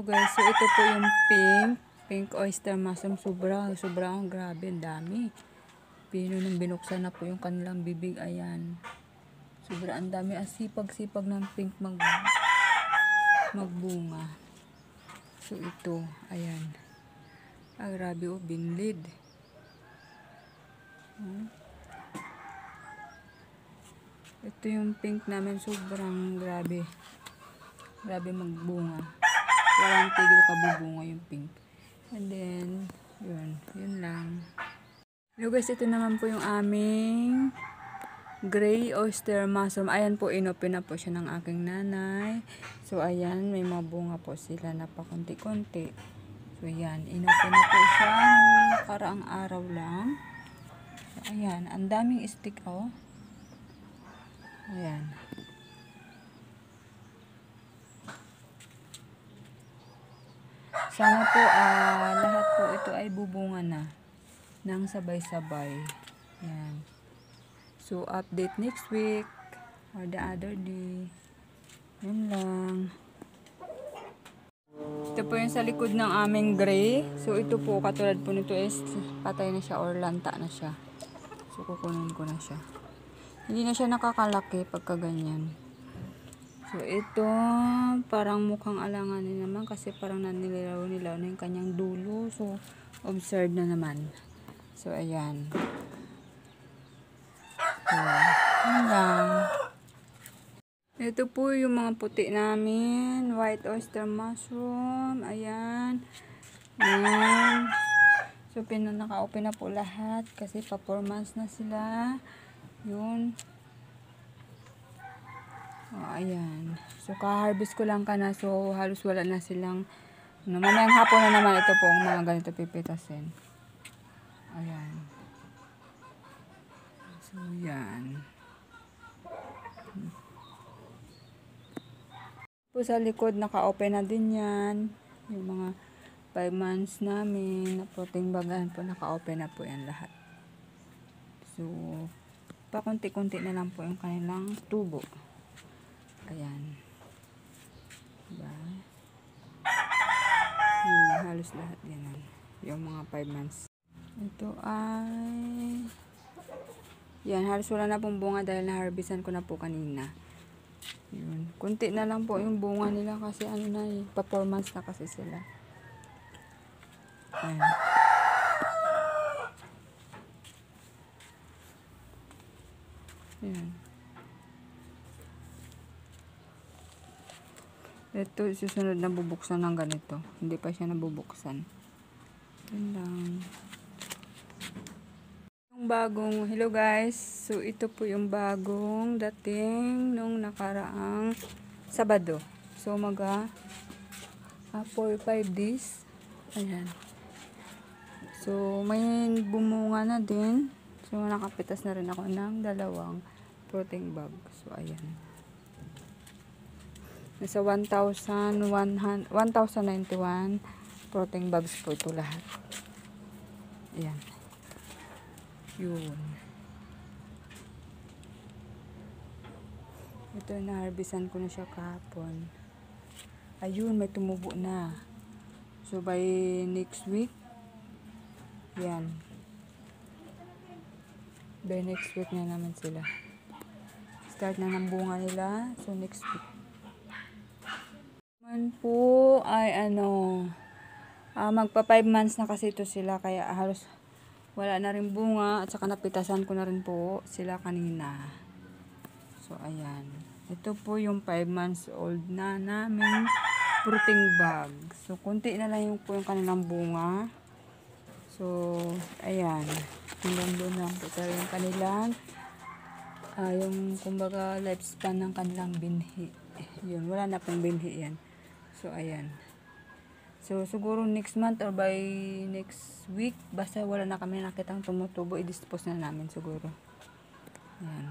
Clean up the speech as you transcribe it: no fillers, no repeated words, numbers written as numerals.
guys, so ito po yung pink oyster mushroom. Sobrang grabe, ang dami. Pino nung binuksan na po yung kanilang bibig, ayan. Sobrang dami, ang sipag-sipag ng pink magbunga. So ito, ayan. Grabe, oh, binlid. Ito yung pink namin, sobrang grabe. Grabe magbunga. Walang tigil kabubunga yung pink. And then, yun lang. Hello guys, ito naman po yung aming gray oyster mushroom. Ayan po, inopen na po siya ng aking nanay. So, ayan, may mga bunga po sila na pakunti-kunti. So, ayan, inopen na po siya ng karaang araw lang. So, ayan, ang daming stick, oh. Ayan. Sana po, lahat po ito ay bubunga na ng sabay-sabay. Ayan. So, update next week or the other day. Yan lang. Ito po yung sa likod ng aming gray. So, ito po, katulad po nito is patay na siya or lanta na siya. So, kukunin ko na siya. Hindi na siya nakakalaki pagka ganyan. So, ito, parang mukhang alanganin naman kasi parang nanilaw-nilaw na yung kanyang dulo. So, observe na naman. So, ayan. So, yun lang. Ito po yung mga puti namin. White oyster mushroom. Ayan. Ayan. So, naka-open na po lahat kasi pa 4 months na sila. Yun. Ayan. So, ka-harvest ko lang na. So, halos wala na silang. Mamayang hapon na naman ito po ang mga ganito pipitasin. Ayan. So, yan. Po sa likod, naka-open na din yan. Yung mga 5 months namin na protein bagahan po, naka-open na po yan lahat. So, pakunti-kunti na lang po yung kanilang tubo. Ayan. Diba? Halos lahat yan. Yung mga 5 months. Ito ay yan, halos wala na pong bunga dahil na-harvestan ko na po kanina. Yun. Kunti na lang po yung bunga nila kasi ano na eh, performance na kasi sila. Ayan. Ayan. Ito, susunod na bubuksan ng ganito. Hindi pa siya nabubuksan. Yan lang. Yung bagong, hello guys. So, ito po yung bagong dating nung nakaraang Sabado. So, 4-5 days. Ayan. So, may bumunga na din. So, nakapitas na rin ako ng 2 protein bag. So, ayan. Nasa 1,091 protein bags po ito lahat. Ayan. Yun. Ito, na-harvestan ko na siya kahapon. Ayun, may tumubo na. So, by next week, yan. By next week na naman sila. Start na ng bunga nila. So, next week. Man po ay magpa 5 months na kasi ito sila kaya halos wala na rin bunga at saka napitasan ko na rin po sila kanina. So ayan, ito po yung 5 months old na namin fruiting bag. So kunti na lang yung po yung kanilang bunga. So ayan, hanggang doon lang po tayo yung kanilang yung kumbaga lifespan ng kanilang binhi. Yun, wala na pong binhi yan. So, ayan. So, siguro next month or by next week, basta wala na kami nakitang tumutubo, i-dispose na namin siguro. Ayan.